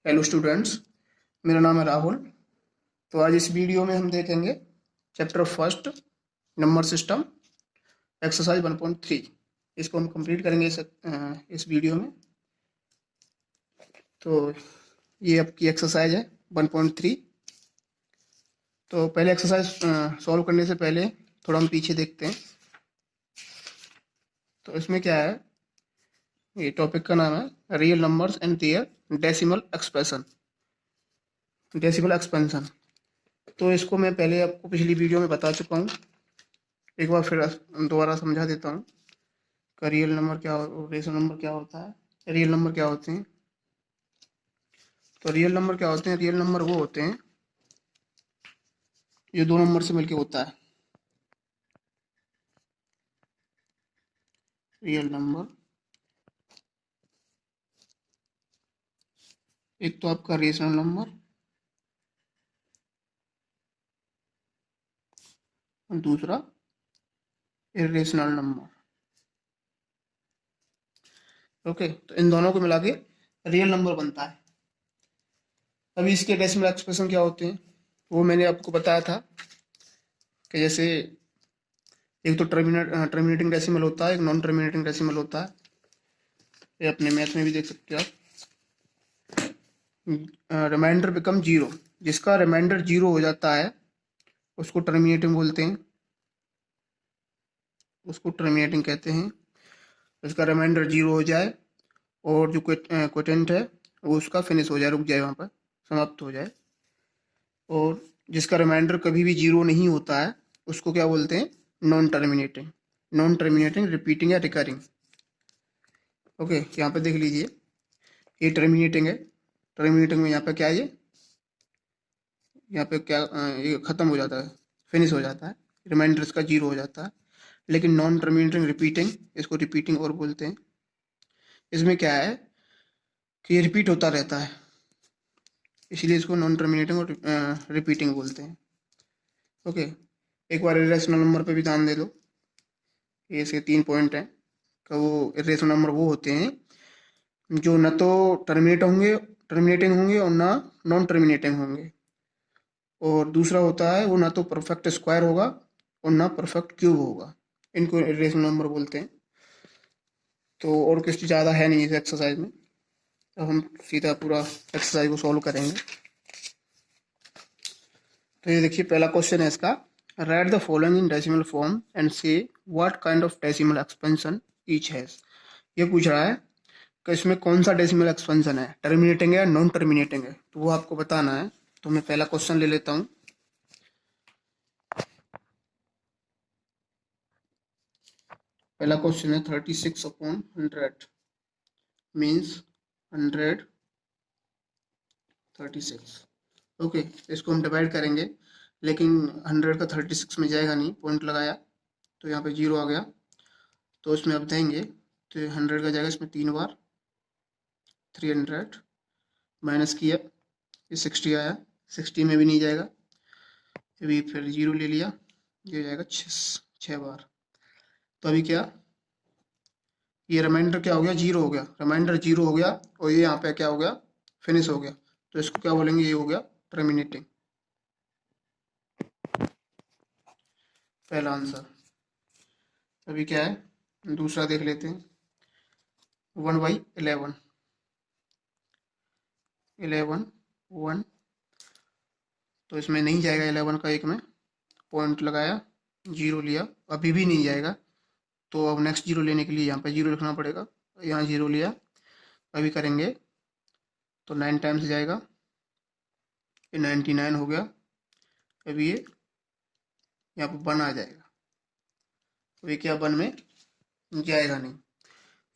Hello students, मेरा नाम है राहुल। तो आज इस वीडियो में हम देखेंगे chapter first number system exercise 1.3। इसको हम कंप्लीट करेंगे इस वीडियो में। तो ये आपकी एक्सरसाइज है 1.3। तो पहले एक्सरसाइज सॉल्व करने से पहले थोड़ा हम पीछे देखते हैं। तो इसमें क्या है, ये टॉपिक का नाम है real numbers and their decimal expression. Decimal expansion. तो इसको मैं पहले आपको पिछली वीडियो में बता चुका हूँ, एक बार फिर दोबारा समझा देता हूँ का रियल नंबर क्या, रेशनल नंबर क्या होता है, रियल नंबर क्या होते हैं। तो रियल नंबर क्या होते हैं, रियल नंबर वो होते हैं जो दो नंबर से मिलके होता है। रियल नंबर एक तो आपका रेशनल नंबर और दूसरा इरेशनल नंबर। ओके, तो इन दोनों को मिला के रियल नंबर बनता है। अभी इसके डेसिमल एक्सप्रेशन क्या होते हैं वो मैंने आपको बताया था कि जैसे एक तो टर्मिनेटिंग डेसिमल होता है, एक नॉन टर्मिनेटिंग डेसिमल होता है। ये अपने मैथ में भी देख सकते हो आप। रिमाइंडर बिकम जीरो, जिसका रिमाइंडर जीरो हो जाता है उसको टर्मिनेटिंग बोलते हैं, उसको टर्मिनेटिंग कहते हैं। उसका रिमाइंडर जीरो हो जाए और जो क्वोटेंट है वो उसका फिनिश हो जाए, रुक जाए, वहाँ पर समाप्त हो जाए। और जिसका रिमाइंडर कभी भी जीरो नहीं होता है उसको क्या बोलते हैं, non terminating. Non terminating, repeating या रिकरिंग। ओके, यहाँ पे देख लीजिए, ये टर्मिनेटिंग है। टर्मिनेटिंग में यहाँ पे क्या है, ये यहाँ पे क्या ये ख़त्म हो जाता है, फिनिश हो जाता है, रिमाइंडर इसका जीरो हो जाता है। लेकिन नॉन टर्मिनेटिंग रिपीटिंग, इसको रिपीटिंग और बोलते हैं। इसमें क्या है कि ये रिपीट होता रहता है, इसलिए इसको नॉन टर्मिनेटिंग और रिपीटिंग बोलते हैं। ओके, एक बार इरेशनल नंबर पे भी ध्यान दे दो। ये इसके 3 पॉइंट हैं कि वो इरेशनल नंबर वो होते हैं जो न तो टर्मिनेटिंग होंगे और ना नॉन टर्मिनेटिंग होंगे। और दूसरा होता है वो ना तो परफेक्ट स्क्वायर होगा और ना परफेक्ट क्यूब होगा। इनको इरेशनल नंबर बोलते हैं। तो और कुछ ज़्यादा है नहीं इस एक्सरसाइज में। अब हम सीधा पूरा एक्सरसाइज को सॉल्व करेंगे। तो ये देखिए, पहला क्वेश्चन है इसका, write the following in decimal form and say what kind of decimal expansion each has. ये पूछ रहा है कि इसमें कौन सा डेसिमल एक्सपेंशन है, टर्मिनेटिंग है या नॉन टर्मिनेटिंग है, तो वो आपको बताना है। तो मैं पहला क्वेश्चन ले लेता हूँ। पहला क्वेश्चन है 36/100 मीन्स 136। ओके, इसको हम डिवाइड करेंगे, लेकिन 100 का 36 में जाएगा नहीं, पॉइंट लगाया तो यहाँ पे जीरो आ गया। तो इसमें अब देंगे तो 100 का जाएगा इसमें 3 बार, 300 माइनस किया, ये 60 आया, 60 में भी नहीं जाएगा, अभी फिर जीरो ले लिया, ये जाएगा 6 बार। तो अभी क्या, ये रिमाइंडर क्या हो गया, जीरो हो गया, रिमाइंडर जीरो हो गया और ये यहाँ पे क्या हो गया, फिनिश हो गया। तो इसको क्या बोलेंगे, ये हो गया टर्मिनेटिंग। पहला आंसर। अभी क्या है, दूसरा देख लेते हैं। 1/11, 11 1, तो इसमें नहीं जाएगा 11 का, एक में पॉइंट लगाया, जीरो लिया, अभी भी नहीं जाएगा। तो अब नेक्स्ट जीरो लेने के लिए यहाँ पे जीरो लिखना पड़ेगा, यहाँ जीरो लिया, अभी करेंगे तो 9 टाइम्स जाएगा, ये 99 हो गया। अभी ये यहाँ पर 1 आ जाएगा, अभी क्या 1 में जाएगा नहीं,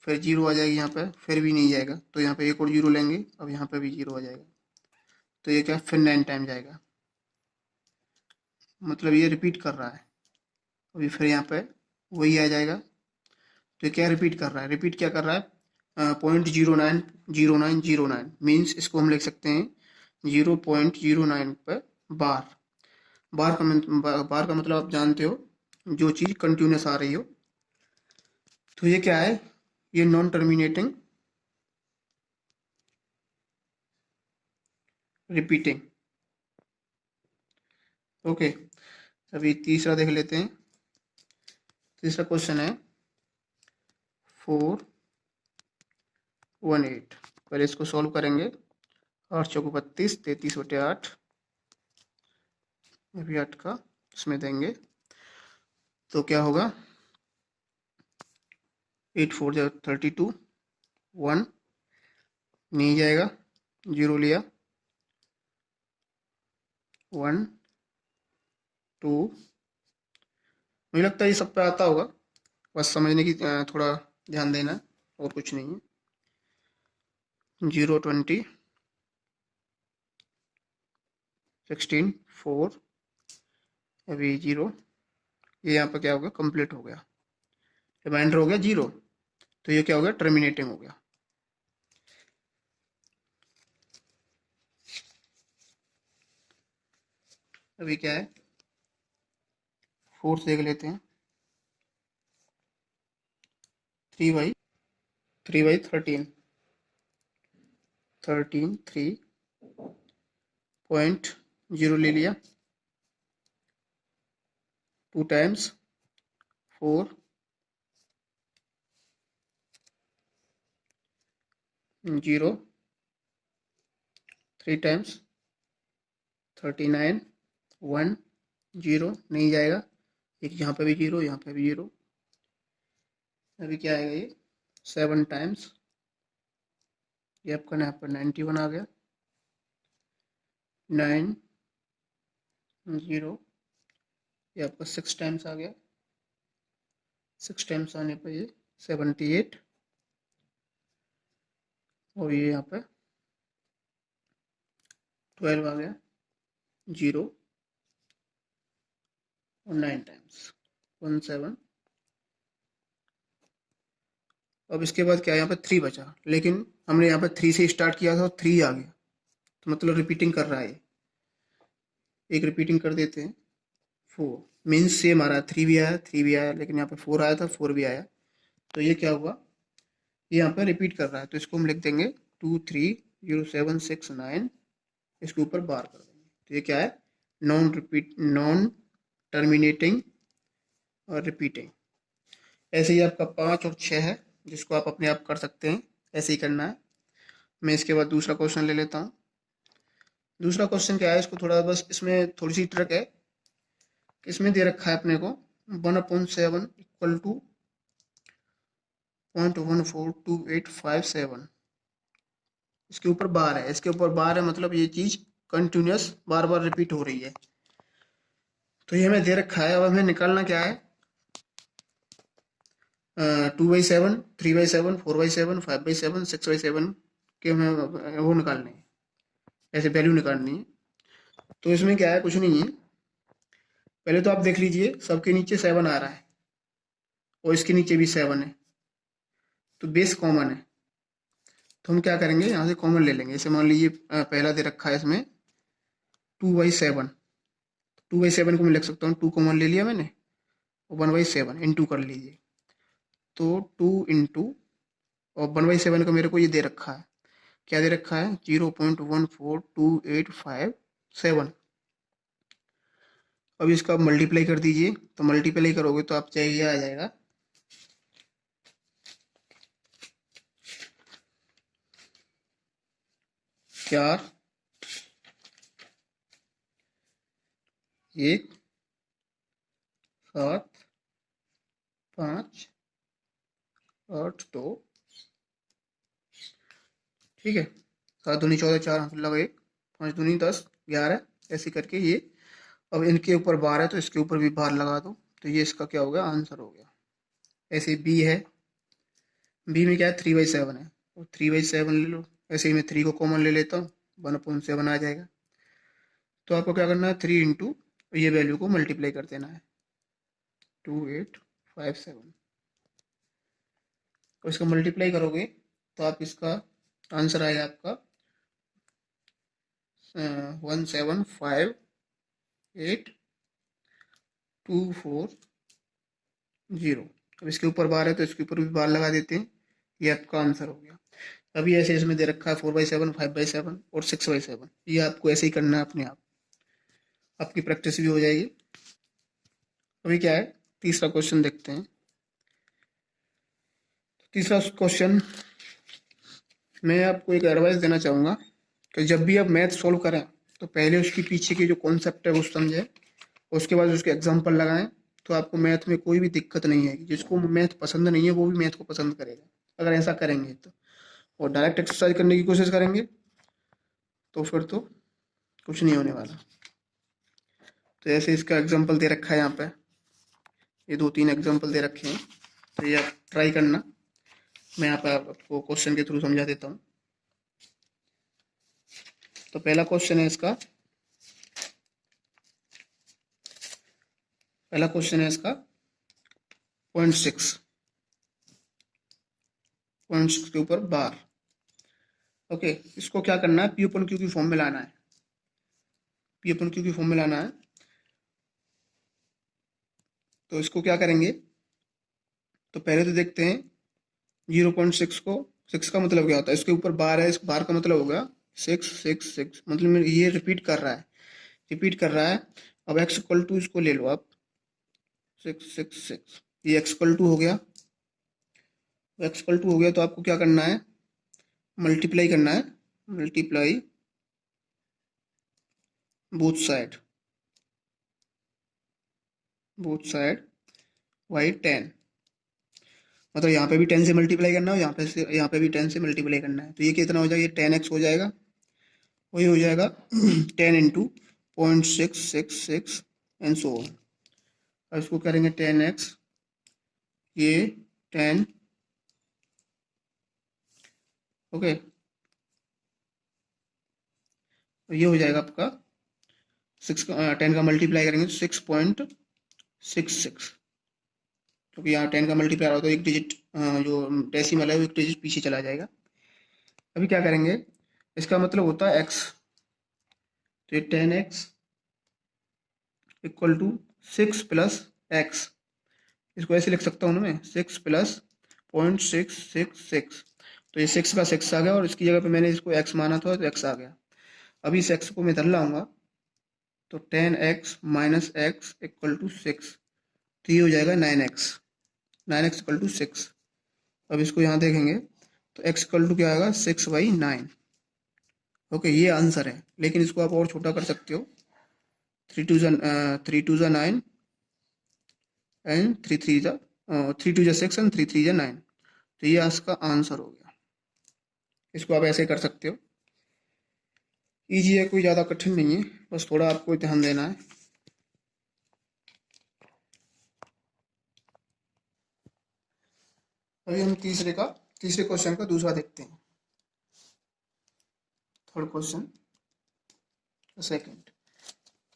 फिर जीरो आ जाएगी यहाँ पे, फिर भी नहीं जाएगा, तो यहाँ पे एक और जीरो लेंगे, अब यहाँ पे भी जीरो आ जाएगा। तो ये क्या, फिर 9 टाइम जाएगा, मतलब ये रिपीट कर रहा है। अभी फिर यहाँ पे वही आ जाएगा। तो ये क्या रिपीट कर रहा है, रिपीट क्या कर रहा है, 0.090909 मीन्स इसको हम लिख सकते हैं 0.09 पर बार। बार का मतलब आप जानते हो, जो चीज़ कंटिन्यूस आ रही हो। तो ये क्या है, ये नॉन टर्मिनेटिंग रिपीटिंग। ओके, अभी तीसरा देख लेते हैं। तीसरा क्वेश्चन है 418। पहले इसको सॉल्व करेंगे। 8 चौको 32, 33/8, अभी 8 का इसमें देंगे तो क्या होगा, 8 4 32, 1 नहीं जाएगा, 0 लिया, 1 2। मुझे लगता है ये सब पे आता होगा, बस समझने की थोड़ा ध्यान देना, और कुछ नहीं है। 0 20 16 4, अभी 0, ये यहाँ पर क्या हो गया, कंप्लीट हो गया, रिमाइंडर हो गया 0, तो ये क्या हो गया, टर्मिनेटिंग हो गया। अभी क्या है, फोर्थ देख लेते हैं। 3/13, 3.0 ले लिया, 2 टाइम्स 4, 0, 3 टाइम्स 39, 1 0 नहीं जाएगा, एक यहाँ पे भी 0, यहाँ पे भी 0। अभी क्या आएगा, ये 7 टाइम्स, ये आपका यहाँ पर 91 आ गया, 9 0, ये आपका 6 टाइम्स आ गया, 6 टाइम्स आने पर ये 78, और ये यहाँ पे 12 आ गया, 0 और 9 टाइम्स 17। अब इसके बाद क्या है, यहाँ पे 3 बचा, लेकिन हमने यहाँ पे 3 से स्टार्ट किया था और 3 आ गया, तो मतलब रिपीटिंग कर रहा है। एक रिपीटिंग कर देते हैं, 4 मीन्स सेम आ रहा है, 3 भी आया, 3 भी आया, लेकिन यहाँ पे 4 आया था, 4 भी आया, तो ये क्या हुआ, ये यहाँ पे रिपीट कर रहा है, तो इसको हम लिख देंगे 2 3 0 7 6 9, इसके ऊपर बार कर देंगे, तो ये क्या है, नॉन टर्मिनेटिंग और रिपीटिंग। ऐसे ही आपका 5 और 6 है, जिसको आप अपने आप कर सकते हैं, ऐसे ही करना है। मैं इसके बाद दूसरा क्वेश्चन ले लेता हूँ। दूसरा क्वेश्चन क्या है, इसको थोड़ा बस इसमें थोड़ी सी ट्रिक है। इसमें दे रखा है अपने को 1/7 इक्वल टू 0.142857, इसके ऊपर बार है, इसके ऊपर बार है, मतलब ये चीज कंटिन्यूस बार बार रिपीट हो रही है, तो ये हमें दे रखा है। अब हमें निकालना क्या है, 2/7, 3/7, 4/7, 5/7, 6/7 के हमें वो निकालने हैं, ऐसे वैल्यू निकालनी है। तो इसमें क्या है, कुछ नहीं है, पहले तो आप देख लीजिए सबके नीचे 7 आ रहा है और इसके नीचे भी 7 है, तो बेस कॉमन है, तो हम क्या करेंगे, यहाँ से कॉमन ले लेंगे। जैसे मान लीजिए पहला दे रखा है इसमें 2/7, 2/7 को मैं लिख सकता हूँ, 2 कॉमन ले लिया मैंने, और 1/7 इंटू कर लीजिए, तो 2 इंटू, और 1/7 का मेरे को ये दे रखा है, क्या दे रखा है, 0.14285 अब इसका मल्टीप्लाई कर दीजिए, तो मल्टीप्लाई करोगे तो आप चाहिए आ जाएगा 4 1 7 5 8 2, ठीक है, 7 दूनी 14, 4 हाथ लगा 1, 5 दूनी 10 11, ऐसे करके ये। अब इनके ऊपर बार है तो इसके ऊपर भी बार लगा दो, तो ये इसका क्या हो गया, आंसर हो गया। ऐसे बी है, बी में क्या है, 3/7 है, और 3/7 ले लो, ऐसे ही मैं 3 को कॉमन ले लेता हूँ, 1/7 आ जाएगा। तो आपको क्या करना है, 3 इंटू ये वैल्यू को मल्टीप्लाई कर देना है, 2857, और इसका मल्टीप्लाई करोगे तो आप इसका आंसर आएगा आपका 1758240। अब इसके ऊपर बार है तो इसके ऊपर भी बार लगा देते हैं, ये आपका आंसर हो गया। अभी ऐसे इसमें दे रखा है 4/7, 5/7 और 6/7। ये आपको ऐसे ही करना है अपने आप, आपकी प्रैक्टिस भी हो जाएगी। अभी क्या है, तीसरा क्वेश्चन देखते हैं। तीसरा क्वेश्चन, मैं आपको एक एडवाइस देना चाहूँगा कि जब भी आप मैथ सोल्व करें तो पहले उसके पीछे के जो कॉन्सेप्ट है वो समझें, उसके बाद उसके एग्जाम्पल लगाएं, तो आपको मैथ में कोई भी दिक्कत नहीं आएगी। जिसको मैथ पसंद नहीं है वो भी मैथ को पसंद करेगा अगर ऐसा करेंगे तो। और डायरेक्ट एक्सरसाइज करने की कोशिश करेंगे तो फिर तो कुछ नहीं होने वाला। तो ऐसे इसका एग्जाम्पल दे रखा है यहाँ पे, ये 2-3 एग्जाम्पल दे रखे हैं, तो ये आप ट्राई करना। मैं यहाँ पे आपको क्वेश्चन के थ्रू समझा देता हूँ। तो पहला क्वेश्चन है इसका, पहला क्वेश्चन है इसका 0.6 के ऊपर बार। ओके, इसको क्या करना है, पी अपन क्यू की फॉर्म में लाना है, पी अपन क्यू की फॉर्म में लाना है। तो इसको क्या करेंगे, तो पहले तो देखते हैं 0.6 को, 6 का मतलब क्या होता है, इसके ऊपर बार है, इस बार का मतलब होगा 6 मतलब ये रिपीट कर रहा है, रिपीट कर रहा है। अब x इक्वल टू इसको ले लो आप 6, ये x इक्वल टू हो गया। x इक्वल टू हो गया तो आपको क्या करना है, मल्टीप्लाई करना है, multiply both side, both side by 10। मतलब यहाँ पे भी 10 से मल्टीप्लाई करना है, यहाँ पे भी 10 से मल्टीप्लाई करना है। तो ये कितना हो जाएगा, ये 10x हो जाएगा, वही हो जाएगा 10 इंटू 0.666 एंड सो ऑन। अब इसको करेंगे 10x, ये 10, ओके, तो ये हो जाएगा आपका 10 का मल्टीप्लाई करेंगे तो 6.66, क्योंकि यहाँ 10 का मल्टीप्लाई हो तो एक डिजिट जो डेसिमल है वो एक डिजिट पीछे चला जाएगा। अभी क्या करेंगे, इसका मतलब होता है x, तो ये 10x equal to 6 plus x, इसको ऐसे लिख सकता हूँ ना मैं, 6 प्लस 0.666। तो ये 6 का 6 आ गया और इसकी जगह पे मैंने इसको x माना था तो x आ गया। अभी इस x को मैं इधर लाऊंगा तो 10x minus x equal to 6, तो ये हो जाएगा 9x, 9x इक्वल टू 6। अब इसको यहाँ देखेंगे तो x इक्वल टू क्या आएगा, 6/9। ओके, ये आंसर है, लेकिन इसको आप और छोटा कर सकते हो, 3 2 9 एंड 3 2 6 एंड 3 3 9, तो ये इसका आंसर हो गया। इसको आप ऐसे कर सकते हो, ईजी है, कोई ज़्यादा कठिन नहीं है, बस थोड़ा आपको ध्यान देना है। अभी हम तीसरे क्वेश्चन का दूसरा देखते हैं, थर्ड क्वेश्चन सेकंड।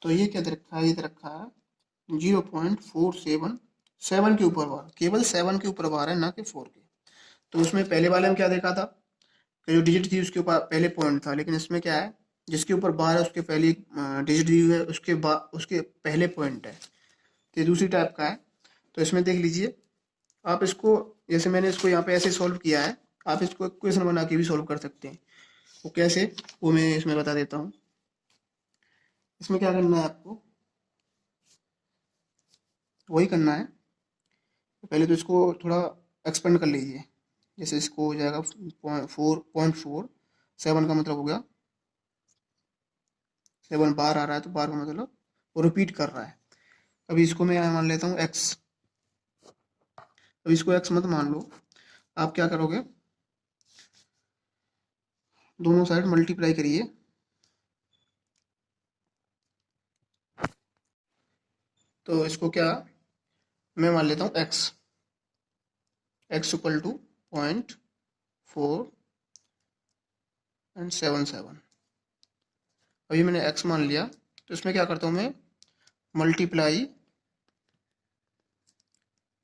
तो ये क्या दे रखा है, ये दे रखा है 0.477 के ऊपर बार, केवल 7 के ऊपर बार है, ना कि 4 के। तो उसमें पहले वाले में क्या देखा था कि जो डिजिट थी उसके ऊपर पहले पॉइंट था, लेकिन इसमें क्या है, जिसके ऊपर बार है उसके पहले डिजिट दी हुई है, उसके पहले पॉइंट है। तो ये दूसरी टाइप का है। तो इसमें देख लीजिए आप इसको, जैसे मैंने इसको यहाँ पे ऐसे सॉल्व किया है, आप इसको क्वेश्चन बना के भी सॉल्व कर सकते हैं। वो कैसे, वो मैं इसमें बता देता हूँ। इसमें क्या करना है आपको, वही करना है, पहले तो इसको थोड़ा एक्सपेंड कर लीजिए। जैसे इसको हो जाएगा 4.4, 7 का मतलब हो गया 7 बार आ रहा है, तो बार का मतलब वो रिपीट कर रहा है। अभी इसको मैं यहाँ मान लेता हूँ x, अब इसको x मत मान लो, आप क्या करोगे, दोनों साइड मल्टीप्लाई करिए, तो इसको क्या मैं मान लेता हूँ x इक्वल टू 0.477। अभी मैंने x मान लिया, तो इसमें क्या करता हूँ मैं, मल्टीप्लाई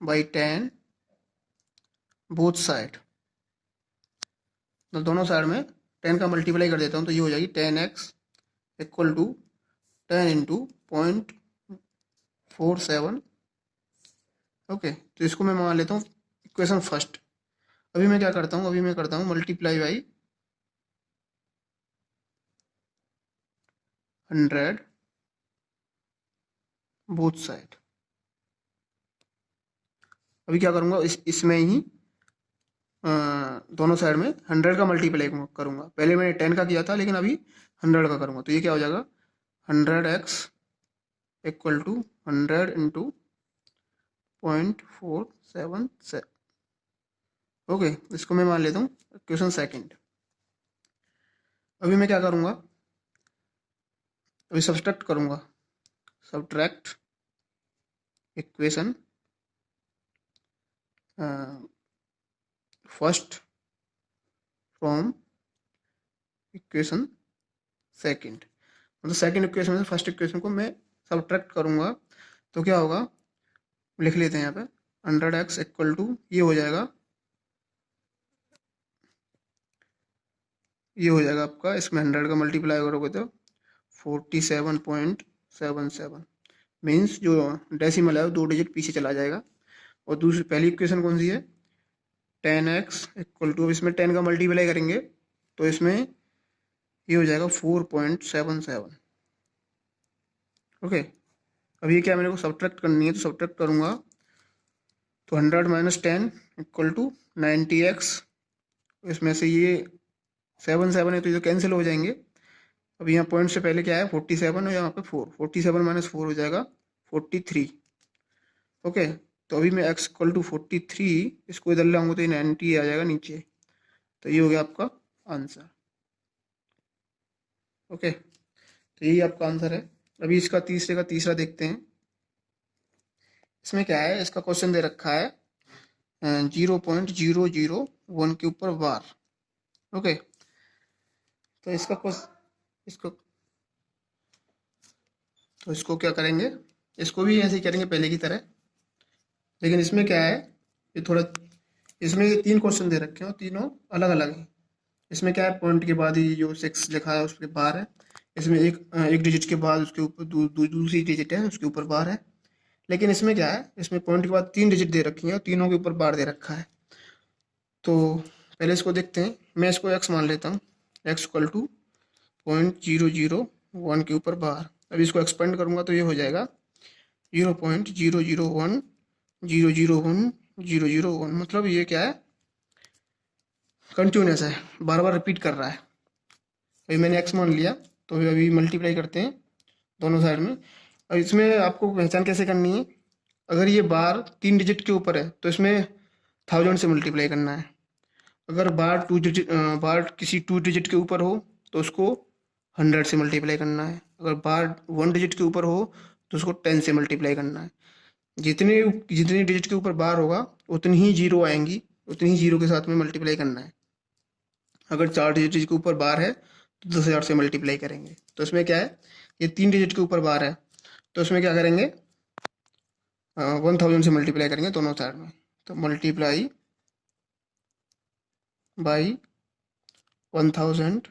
बाई 10 बोथ साइड, तो दोनों साइड में 10 का मल्टीप्लाई कर देता हूँ, तो ये हो जाएगी 10x equal to 10 into 0.47। Okay, तो इसको मैं मान लेता हूँ इक्वेशन फर्स्ट। अभी मैं क्या करता हूँ, अभी मैं करता हूँ मल्टीप्लाई बाई 100 बोथ साइड। अभी क्या करूँगा, इसमें ही दोनों साइड में 100 का मल्टीप्लाई करूँगा। पहले मैंने 10 का किया था, लेकिन अभी 100 का करूँगा। तो ये क्या हो जाएगा, 100x equal to 100 into 0.477। Okay, इसको मैं मान लेता हूँ इक्वेशन सेकंड। अभी मैं क्या करूँगा, अभी सब्सट्रैक्ट करूँगा। Subtract equation first from equation second, मतलब सेकंड इक्वेशन से फर्स्ट इक्वेशन को मैं सब्ट्रैक्ट करूँगा। तो क्या होगा, लिख लेते हैं यहाँ पे 100x इक्वल टू ये हो जाएगा आपका, इसमें 100 का मल्टीप्लाई करोगे तो 47.77 मीन्स जो डेसिमल है वो 2 डिजिट पीछे चला जाएगा। और दूसरी पहली इक्वेशन कौन सी है, 10x इक्वल टू, इसमें 10 का मल्टीप्लाई करेंगे तो इसमें ये हो जाएगा 4.77। ओके, अब ये क्या मेरे को सब्ट्रैक्ट करनी है, तो सब्ट्रैक्ट करूँगा तो 100 माइनस 10 इक्वल टू 90x। इसमें से ये 7 है तो ये तो कैंसिल हो जाएंगे। अब यहाँ पॉइंट से पहले क्या है 47 और यहाँ पे 4, 47 माइनस 4 हो जाएगा 43। ओके, तो अभी मैं x इक्वल टू 43 इसको इधर लाऊंगा तो ये 90 आ जाएगा नीचे। तो ये हो गया आपका आंसर। ओके, तो यही आपका आंसर है। अभी इसका तीसरे का तीसरा देखते हैं। इसमें क्या है, इसका क्वेश्चन दे रखा है 0.001 के ऊपर बार। ओके, तो इसको क्या करेंगे, इसको भी ऐसे ही करेंगे पहले की तरह। लेकिन इसमें क्या है, ये थोड़ा, इसमें ये 3 क्वेश्चन दे रखे हैं और तीनों अलग अलग हैं। इसमें क्या है, पॉइंट के बाद ही जो 6 लिखा है उसके बार है। इसमें एक डिजिट के बाद उसके ऊपर दूसरी डिजिट है उसके ऊपर बार है। लेकिन इसमें क्या है, इसमें पॉइंट के बाद 3 डिजिट दे रखी है और तीनों के ऊपर बार दे रखा है। तो पहले इसको देखते हैं, मैं इसको x मान लेता हूँ, x इक्वल टू 0.001 के ऊपर बार। अभी इसको एक्सपेंड करूँगा तो ये हो जाएगा 0.001 मतलब ये क्या है, कंटिन्यूस है, बार बार रिपीट कर रहा है। अभी मैंने x मान लिया तो अभी मल्टीप्लाई करते हैं दोनों साइड में। अब इसमें आपको पहचान कैसे करनी है, अगर ये बार 3 डिजिट के ऊपर है तो इसमें 1000 से मल्टीप्लाई करना है। अगर बार किसी 2 डिजिट के ऊपर हो तो उसको 100 से मल्टीप्लाई करना है। अगर बार 1 डिजिट के ऊपर हो तो उसको 10 से मल्टीप्लाई करना है। जितने जितनी डिजिट के ऊपर बार होगा उतनी ही जीरो आएंगी, उतनी ही जीरो के साथ में मल्टीप्लाई करना है। अगर 4 डिजिट के ऊपर बार है तो 10,000 से मल्टीप्लाई करेंगे। तो इसमें क्या है, ये 3 डिजिट के ऊपर बार है तो इसमें क्या करेंगे, 1000 से मल्टीप्लाई करेंगे दोनों साइड में। तो multiply by 1000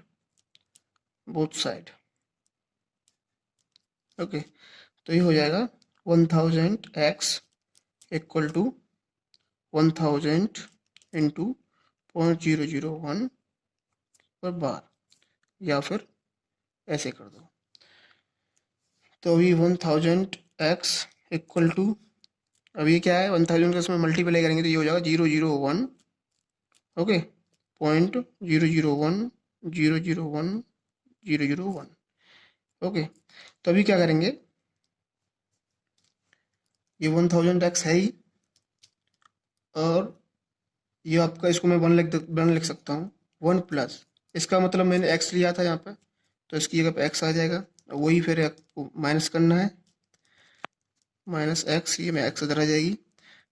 both side. Okay, तो ये हो जाएगा 1000x इक्वल टू 1000 इंटू 0.001 पर बार, या फिर ऐसे कर दो। तो अभी 1000x इक्वल टू, अभी क्या है 1000 का इसमें मल्टीप्लाई करेंगे तो ये हो जाएगा 001। ओके, 0.001 ओके, तो अभी क्या करेंगे, ये 1000x है ही, और ये आपका, इसको मैं 1 लिख सकता हूँ 1 प्लस, इसका मतलब मैंने x लिया था यहाँ पे तो इसकी जगह पे x आ जाएगा। वही फिर आपको माइनस करना है, माइनस x, ये में x इधर आ जाएगी,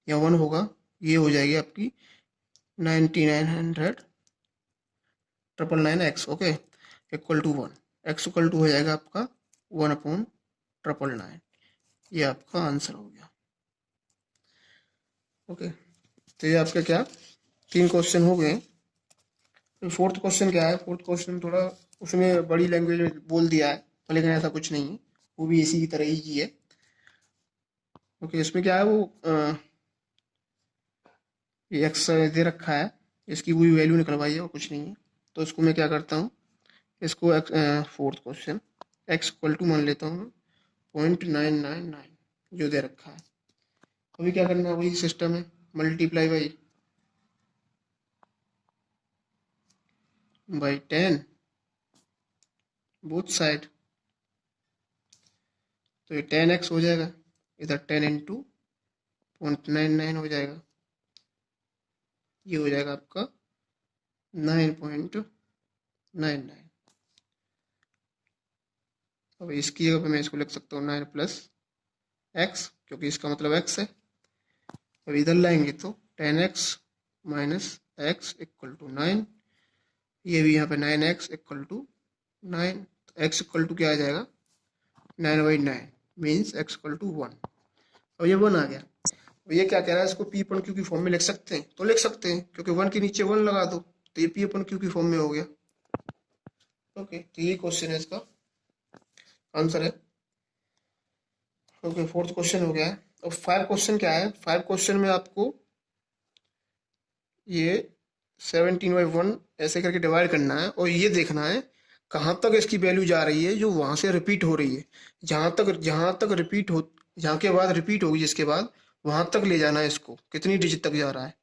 या 1 होगा, ये हो जाएगी आपकी 99,999x। Okay, equal to 1, x equal to हो जाएगा आपका 1/999। ये आपका आंसर हो गया। ओके, तो ये आपके क्या 3 क्वेश्चन हो गए। तो फोर्थ क्वेश्चन क्या है, फोर्थ क्वेश्चन थोड़ा उसने बड़ी लैंग्वेज में बोल दिया है, तो लेकिन ऐसा कुछ नहीं है, वो भी इसी की तरह ही है। ओके, इसमें क्या है, वो ये एक्स दे रखा है, इसकी कोई वैल्यू निकलवाई है और कुछ नहीं है। तो इसको मैं क्या करता हूँ, इसको fourth question x equal to मान लेता हूँ मैं 0.999 जो दे रखा है। अभी क्या करना है, वही सिस्टम है, मल्टीप्लाई बाई 10 बोथ साइड। तो ये 10x हो जाएगा, इधर 10 इंटू 0.99 हो जाएगा, ये हो जाएगा आपका 9.99। अब इसकी जगह पे मैं इसको लिख सकता हूँ 9 प्लस एक्स, क्योंकि इसका मतलब x है। अब इधर लाएंगे तो 10x minus x equal to 9, ये भी यहाँ पे 9x इक्वल टू 9, तो x इक्वल टू क्या आ जाएगा 9/9 मीन्स x इक्वल टू 1। अब ये 1 आ गया। अब ये क्या कह रहा है, इसको p अपन q की फॉर्म में लिख सकते हैं, तो लिख सकते हैं, क्योंकि 1 के नीचे 1 लगा दो तो ये p अपन q की फॉर्म में हो गया। ओके, तो ये क्वेश्चन है, इसका आंसर है। ओके, फोर्थ क्वेश्चन हो गया है। अब 5 क्वेश्चन क्या है, 5 क्वेश्चन में आपको ये 17/1 ऐसे करके डिवाइड करना है और ये देखना है कहाँ तक इसकी वैल्यू जा रही है जो वहां से रिपीट हो रही है। जहां तक रिपीट हो, जहां के बाद रिपीट होगी जिसके बाद, वहां तक ले जाना है इसको, कितनी डिजिट तक जा रहा है।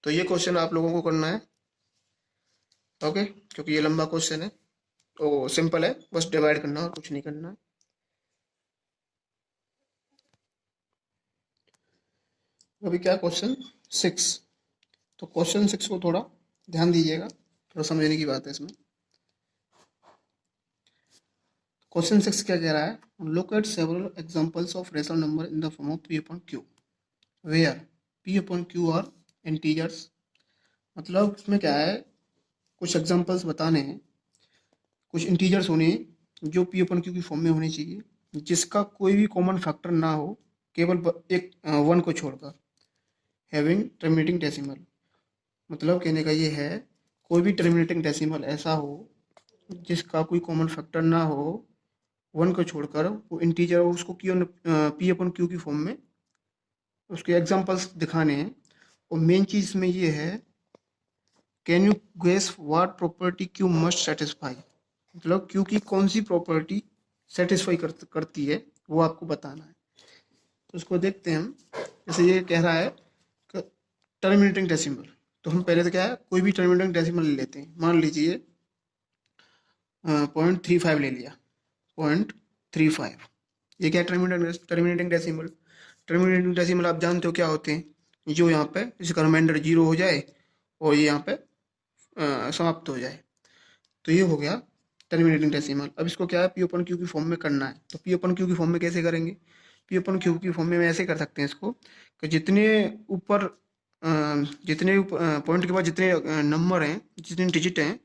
तो ये क्वेश्चन आप लोगों को करना है। ओके, क्योंकि ये लंबा क्वेश्चन है, ओ सिंपल है, बस डिवाइड करना और कुछ नहीं करना है। अभी क्या क्वेश्चन 6, तो क्वेश्चन 6 को थोड़ा ध्यान दीजिएगा, थोड़ा समझने की बात है इसमें। क्वेश्चन 6 क्या कह रहा है, look at several examples of rational number in the form of p upon q where p upon q are integers. मतलब इसमें क्या है, कुछ एग्जांपल्स बताने हैं, कुछ इंटीजर्स होने हैं जो p अपॉन q की फॉर्म में होने चाहिए, जिसका कोई भी कॉमन फैक्टर ना हो, केवल एक 1 को छोड़कर, हैविंग टर्मिनेटिंग डेसिमल। मतलब कहने का ये है, कोई भी टर्मिनेटिंग डेसिमल ऐसा हो जिसका कोई कॉमन फैक्टर ना हो 1 को छोड़कर, वो इंटीजर हो, उसको क्यू पी अपन क्यू की फॉर्म में उसके एग्जांपल्स दिखाने हैं। और मेन चीज़ में ये है, can you guess what property q must satisfy. मतलब क्यू की कौन सी प्रॉपर्टी सेटिस्फाई करती है, वो आपको बताना है। तो उसको देखते हैं हम। जैसे ये कह रहा है टर्मिनेटिंग डेसिमल, तो हम पहले तो क्या है, कोई भी टर्मिनेटिंग डेसिमल ले लेते हैं। मान लीजिए 0.35 ले लिया, 0.35, ये क्या टर्मिनेटिंग डेसिमल। टर्मिनेटिंग डेसिमल आप जानते हो क्या होते हैं, जो यहाँ पे इसका रिमाइंडर 0 हो जाए और ये यहाँ पे समाप्त हो जाए, तो ये हो गया टर्मिनेटिंग डेसिमल। अब इसको क्या है, पी ओपन क्यू की फॉर्म में करना है। तो पी ओपन क्यू की फॉर्म में कैसे करेंगे, पी ओपन क्यू की फॉर्म में ऐसे कर सकते हैं इसको कि जितने ऊपर जितने पॉइंट के बाद जितने नंबर हैं, जितने डिजिट हैं,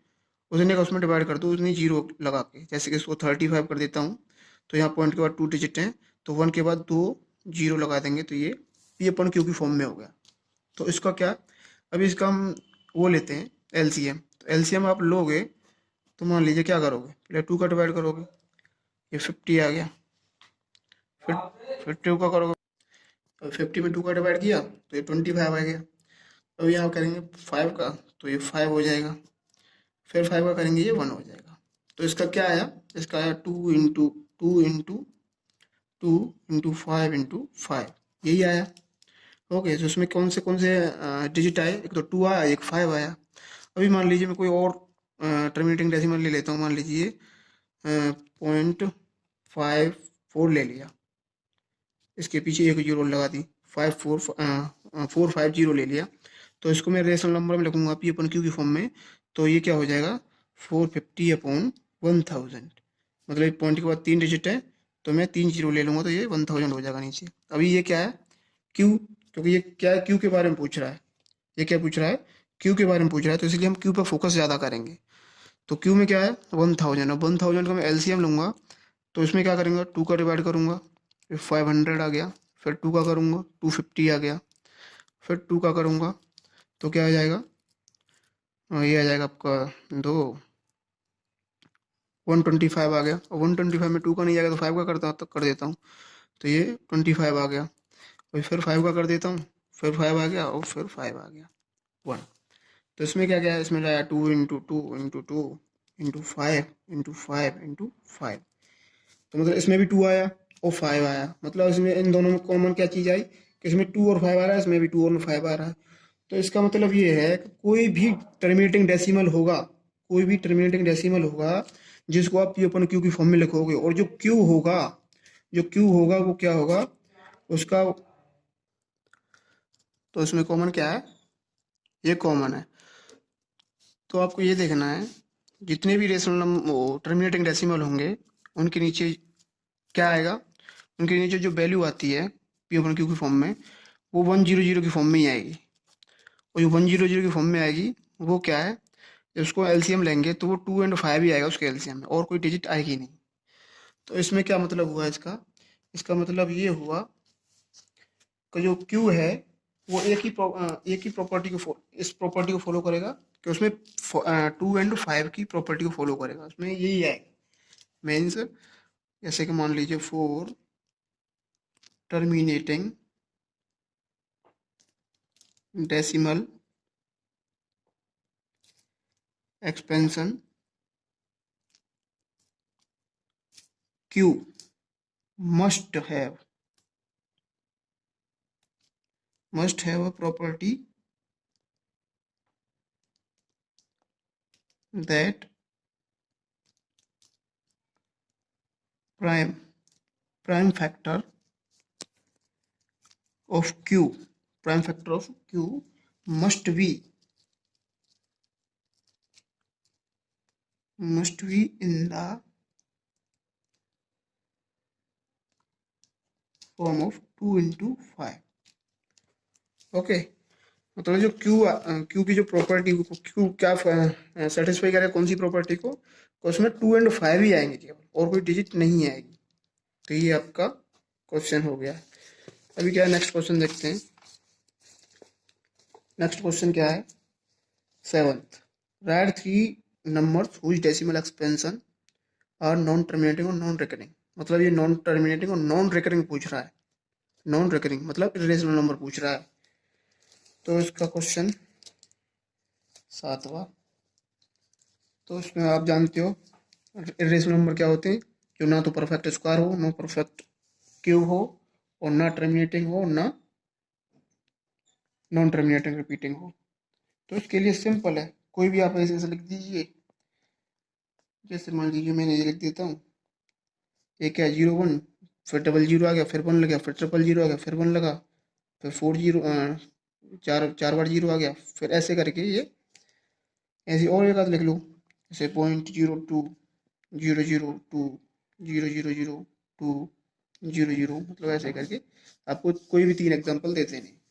उतने का उसमें डिवाइड कर दो, उतनी जीरो लगा के। जैसे कि इसको 35 कर देता हूँ, तो यहाँ पॉइंट के बाद 2 डिजिट हैं, तो 1 के बाद 2 जीरो लगा देंगे, तो ये पी अपन क्यू की फॉर्म में हो गया। तो इसका क्या, अभी इसका हम वो लेते हैं एलसीएम। तो एलसीएम आप लोगे तो मान लीजिए क्या करोगे, पहले 2 का डिवाइड करोगे, ये 50 आ गया, फिर 2 का करोगे, तो 50 में 2 का डिवाइड किया तो ये 25 आ गया। अब यहाँ करेंगे 5 का, तो ये 5 हो जाएगा, फिर 5 का करेंगे ये 1 हो जाएगा। तो इसका क्या आया, इसका आया 2 इंटू 5 यही आया। ओके, तो उसमें कौन से डिजिट आए, एक तो 2 आया, एक 5 आया। अभी मान लीजिए मैं कोई और टर्मिनेटिंग डेसिमल ले लेता हूँ, मान लीजिए 0.54 ले लिया, इसके पीछे एक जीरो लगा दी, 450 ले लिया। तो इसको मैं रेशनल नंबर में लिखूंगा पी अपन क्यू की फॉर्म में, तो ये क्या हो जाएगा 450/1000। मतलब पॉइंट के बाद 3 डिजिट है, तो मैं 3 जीरो ले लूँगा, तो ये 1000 हो जाएगा नीचे। अभी ये क्या है, क्यू, क्योंकि ये क्या है, क्यू के बारे में पूछ रहा है। ये क्या पूछ रहा है, क्यू के बारे में पूछ रहा है, तो इसलिए हम क्यू पर फोकस ज़्यादा करेंगे। तो क्यू में क्या है 1000, अब 1000 का मैं एलसीएम लूँगा, तो इसमें क्या करेंगे, 2 का डिवाइड करूँगा, फिर 500 आ गया, फिर 2 का करूँगा 250 आ गया, फिर 2 का करूँगा तो क्या आ जाएगा, ये आ जाएगा आपका 125 आ गया। और 125 में 2 का नहीं आएगा तो 5 का कर देता हूँ, तो ये 25 आ गया। और फिर 5 का कर देता हूँ, फिर 5 आ गया और फिर 5 आ गया 1। तो इसमें क्या क्या है, इसमें आया 2 × 2 × 2 × 5 × 5 × 5। तो मतलब इसमें भी 2 आया और 5 आया, मतलब इसमें इन दोनों में कॉमन क्या चीज़ आई कि इसमें 2 और 5 आ रहा है, इसमें भी 2 और 5 आ रहा है। तो इसका मतलब ये है कि कोई भी टर्मिनेटिंग डेसिमल होगा, कोई भी टर्मिनेटिंग डेसिमल होगा जिसको आप P अपन Q की फॉर्म में लिखोगे, और जो Q होगा, जो Q होगा वो क्या होगा उसका, तो इसमें कॉमन क्या है, ये कॉमन है। तो आपको ये देखना है जितने भी रेशनल नंबर टर्मिनेटिंग डेसिमल होंगे उनके नीचे क्या आएगा, उनके नीचे जो वैल्यू आती है P अपन Q की फॉर्म में वो 100 की फॉर्म में ही आएगी। और जो 100 की फॉर्म में आएगी वो क्या है, जब उसको एलसीएम लेंगे तो वो 2 और 5 ही आएगा उसके एलसीएम में, और कोई डिजिट आएगी नहीं। तो इसमें क्या मतलब हुआ इसका, इसका मतलब ये हुआ कि जो क्यू है वो एक ही प्रॉपर्टी को इस प्रॉपर्टी को फॉलो करेगा कि उसमें 2 और 5 की प्रॉपर्टी को फॉलो करेगा, उसमें यही है मीन्स। जैसे कि मान लीजिए four terminating decimal expansion Q must have a property that prime factor of q must be in the form of 2 × 5। Okay, मतलब जो क्यू की जो प्रॉपर्टी, क्यू क्या सेटिस्फाई करेगा, कौन सी प्रॉपर्टी को, तो उसमें 2 और 5 ही आएंगे केवल, और कोई डिजिट नहीं आएगी। तो ये आपका क्वेश्चन हो गया। अभी क्या है, नेक्स्ट क्वेश्चन देखते हैं। नेक्स्ट क्वेश्चन क्या है, 7th, write 3 numbers whose decimal expansion are non terminating और नॉन रिकरिंग। मतलब ये नॉन टर्मिनेटिंग और नॉन रिकरिंग पूछ रहा है, नॉन रिकरिंग मतलब इरेशनल नंबर पूछ रहा है। तो इसका क्वेश्चन 7वां, तो इसमें आप जानते हो इरेशनल नंबर क्या होते हैं, जो ना तो परफेक्ट स्क्वायर हो, ना परफेक्ट क्यूब हो, और ना टर्मिनेटिंग हो, ना नॉन टर्मिनेटिंग रिपीटिंग हो। तो इसके लिए सिंपल है, कोई भी आप ऐसे लिख दीजिए। जैसे मान लीजिए मैंने ये लिख देता हूँ, ये क्या 0 1, फिर 00 आ गया, फिर 1 लगा, फिर 000 आ गया, फिर 1 लगा, फिर 40 चार बार 0 आ गया, फिर ऐसे करके ये ऐसे और एक आध लिख लो, जैसे 0.02 002 000 2 मतलब ऐसे करके आपको कोई भी 3 एग्जांपल देते हैं।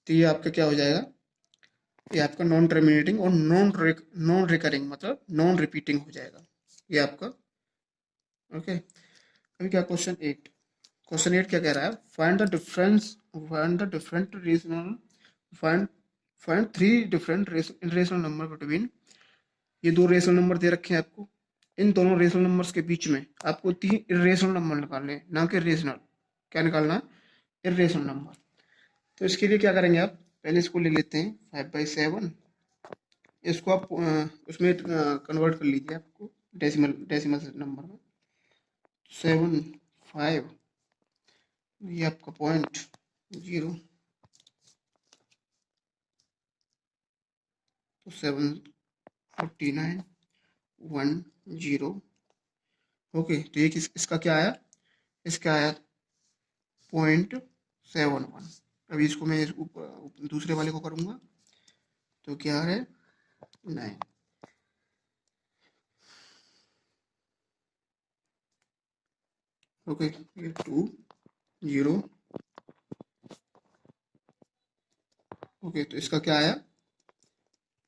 तो ये आपका क्या हो जाएगा, ये आपका नॉन टर्मिनेटिंग और नॉन रिकरिंग मतलब नॉन रिपीटिंग हो जाएगा ये आपका। ओके, अभी क्या क्वेश्चन 8 क्या कह रहा है, find the different regional find find 3 different rational number between. ये 2 रेशनल नंबर दे रखे हैं आपको, इन दोनों रेशनल नंबर्स के बीच में आपको 3 इरेशनल नंबर निकालने हैं, ना कि रेशनल। क्या निकालना है, इरेशनल नंबर। तो इसके लिए क्या करेंगे, आप पहले इसको ले लेते हैं 5/7, इसको आप उसमें कन्वर्ट कर लीजिए, आपको डेसिमल नंबर में 7 5, ये आपका 0.0, तो 74910। ओके, तो ये इसका क्या आया, इसका आया 0.71। अभी इसको मैं दूसरे वाले को करूँगा, तो क्या है 9। ओके, ये 2 0। ओके, तो इसका क्या आया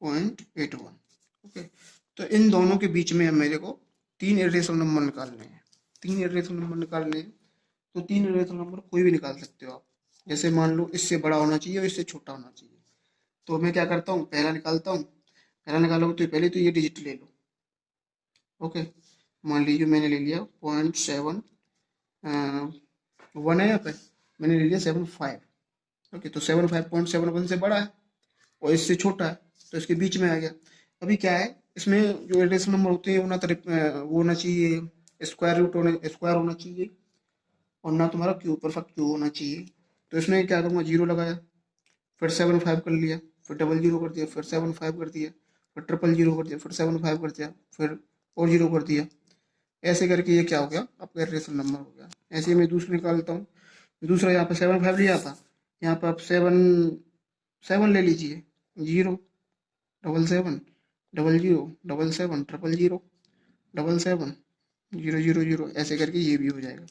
0.81। ओके, तो इन दोनों के बीच में मेरे को 3 इरेशनल नंबर निकालने हैं। 3 इरेशनल नंबर निकालने हैं, तो 3 इरेशनल नंबर कोई भी निकाल सकते हो आप। जैसे मान लो इससे बड़ा होना चाहिए और इससे छोटा होना चाहिए, तो मैं क्या करता हूँ, पहला निकालता हूँ। पहला निकालोगे तो पहले तो ये डिजिट ले लो। ओके, मान लीजिए मैंने ले लिया 0.7 1 है यहाँ पे, मैंने ले लिया 75। ओके, तो 75 0.71 से बड़ा है और इससे छोटा है, तो इसके बीच में आ गया। अभी क्या है, इसमें जो इरेशनल नंबर होते हैं वो ना तो वो होना चाहिए, स्क्वायर होना चाहिए, और ना तुम्हारा क्यूब, परफेक्ट क्यूब होना चाहिए। तो इसमें क्या करूँगा, जीरो लगाया, फिर 7 5 कर लिया, फिर डबल जीरो कर दिया, फिर 7 5 कर दिया, फिर ट्रिपल जीरो कर दिया, फिर 7 5 कर दिया, फिर और जीरो कर दिया। ऐसे करके ये क्या हो गया, आपका इरेशनल नंबर हो गया। ऐसे ही मैं दूसरा निकालता हूँ। दूसरा यहाँ पे 7 5 लिया था, यहाँ पे आप 7 7 ले लीजिए, zero, double seven, double zero, double seven, triple zero, double seven, zero zero zero, ऐसे करके ये भी हो जाएगा।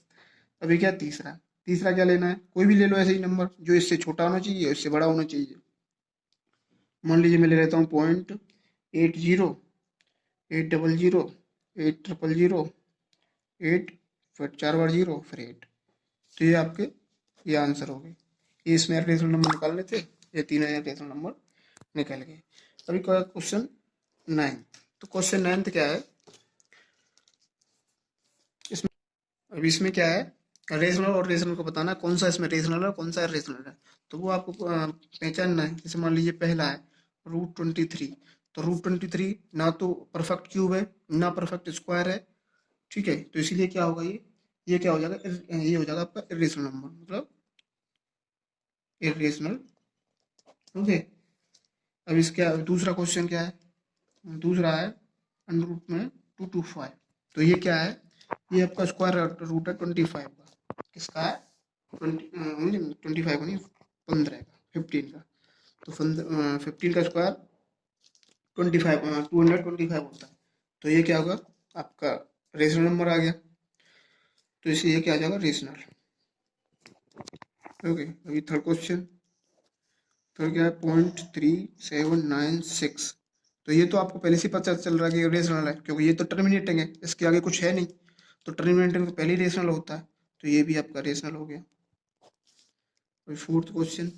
अभी क्या तीसरा, तीसरा क्या लेना है, कोई भी ले लो ऐसे ही नंबर जो इससे छोटा होना चाहिए, इससे बड़ा होना चाहिए। मान लीजिए मैं ले लेता हूँ 0.80, 800, 8000, 8, फिर 4 बार जीरो, फिर 8। तो ये आपके ये आंसर हो गए। ये इसमें रेशनल नंबर निकालने थे, ये तीन रेशनल नंबर निकल गए। अभी क्वेश्चन 9। तो क्वेश्चन 9 क्या है, इसमें अभी इसमें क्या है, रेशनल और रेशनल को बताना कौन सा इसमें रेशनल है कौन सा रेशनल है। तो वो आपको पहचानना है। जैसे मान लीजिए पहला है √23, तो √23 ना तो परफेक्ट क्यूब है ना परफेक्ट स्क्वायर है, ठीक है। तो इसीलिए क्या होगा, ये क्या हो जाएगा, ये हो जाएगा आपका इरेशनल नंबर, मतलब इरेशनल। ओके। अब इसका दूसरा क्वेश्चन क्या है, दूसरा है अंडर रूट में 225। तो ये क्या है, ये आपका स्क्वायर रूट है 25 का। किसका है, 25 का नहीं, 15 का, 15 का। तो 15 का स्क्वायर 225 होता है। तो ये क्या होगा, आपका रेशनल नंबर आ गया। तो इसलिए ये क्या आ जाएगा, रेशनल। ओके। अभी थर्ड क्वेश्चन, तो क्या है 0.3796। तो ये तो आपको पहले से पता चल रहा है कि रेशनल है, क्योंकि ये तो टर्मिनेटिंग है, इसके आगे कुछ है नहीं। तो टर्मिनेटिंग तो पहले ही रेशनल होता है, तो ये भी आपका रेशनल हो गया। और फोर्थ क्वेश्चन,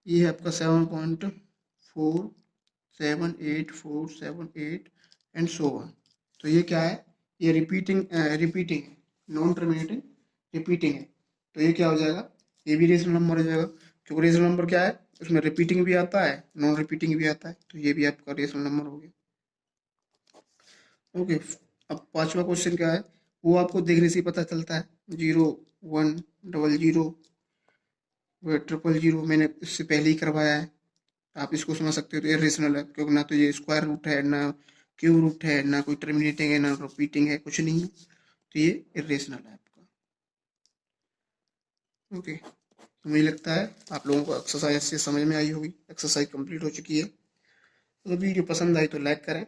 ये है आपका 7.478478 एंड सो ऑन। तो ये क्या है, ये रिपीटिंग है, नॉन टर्मिनेटिंग रिपीटिंग है। तो ये क्या हो जाएगा, ये भी रेशनल नंबर हो जाएगा, क्योंकि रेशनल नंबर क्या है, उसमें रिपीटिंग भी आता है नॉन रिपीटिंग भी आता है। तो ये भी आपका रेशनल नंबर हो गया। ओके। अब पांचवा क्वेश्चन क्या है, वो आपको देखने से ही पता चलता है, 0 1 डबल जीरो, ट्रिपल जीरो मैंने इससे पहले ही करवाया है। आप इसको समझ सकते हो, तो इरेशनल है, क्योंकि ना तो ये स्क्वायर रूट है, ना क्यूब रूट है, ना कोई टर्मिनेटिंग है, ना रिपीटिंग है, कुछ नहीं है। तो ये इरेशनल है आपका। ओके। तो मुझे लगता है आप लोगों को एक्सरसाइज अच्छे समझ में आई होगी, एक्सरसाइज कंप्लीट हो चुकी है। अगर वीडियो पसंद आई तो लाइक करें,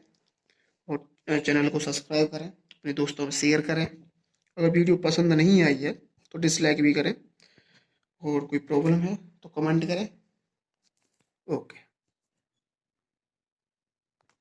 और चैनल को सब्सक्राइब करें, अपने दोस्तों में शेयर करें। अगर वीडियो पसंद नहीं आई है तो डिसलाइक भी करें, और कोई प्रॉब्लम है तो कमेंट करें। ओके।